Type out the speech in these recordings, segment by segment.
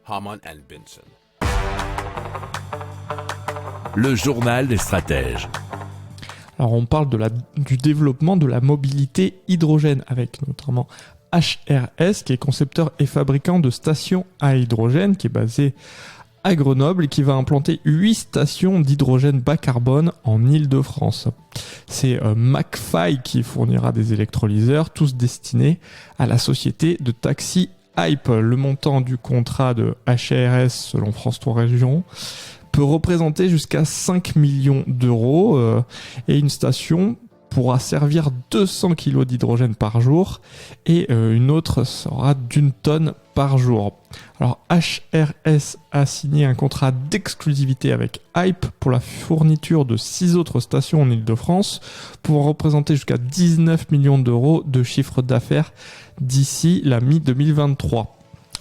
Harman Benson. Le journal des stratèges. Alors on parle du développement de la mobilité hydrogène avec notamment HRS qui est concepteur et fabricant de stations à hydrogène qui est basé à Grenoble et qui va implanter 8 stations d'hydrogène bas carbone en Île-de-France. C'est McFly qui fournira des électrolyseurs, tous destinés à la société de taxi Hype. Le montant du contrat de HRS selon France 3 Régions peut représenter jusqu'à 5 millions d'euros et une station pourra servir 200 kg d'hydrogène par jour et une autre sera d'1 tonne par jour. Alors HRS a signé un contrat d'exclusivité avec Hype pour la fourniture de 6 autres stations en Île-de-France pour représenter jusqu'à 19 millions d'euros de chiffre d'affaires d'ici la mi-2023.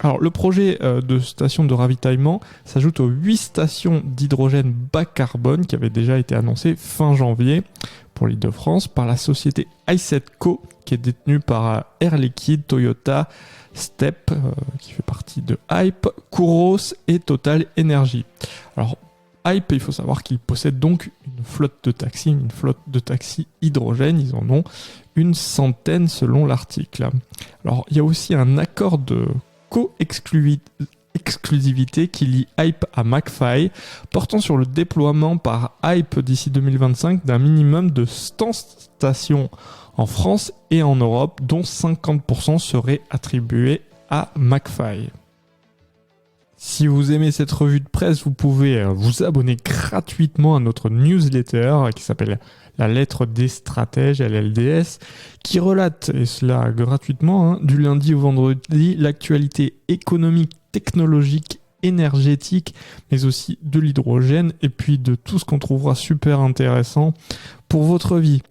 Alors le projet de station de ravitaillement s'ajoute aux 8 stations d'hydrogène bas carbone qui avaient déjà été annoncées fin janvier pour l'Île-de-France par la société i7Co qui est détenue par Air Liquide, Toyota, Step qui fait partie de Hype, Kouros et Total Energy. Alors Hype, il faut savoir qu'ils possèdent donc une flotte de taxis hydrogène, ils en ont une centaine selon l'article. Alors il y a aussi un accord de co-exclusivité qui lie Hype à McFly, portant sur le déploiement par Hype d'ici 2025 d'un minimum de 100 stations en France et en Europe, dont 50% seraient attribués à McFly. Si vous aimez cette revue de presse, vous pouvez vous abonner gratuitement à notre newsletter qui s'appelle La Lettre des Stratèges, LLDS, qui relate, et cela gratuitement, du lundi au vendredi, l'actualité économique, technologique, énergétique, mais aussi de l'hydrogène, et puis de tout ce qu'on trouvera super intéressant pour votre vie.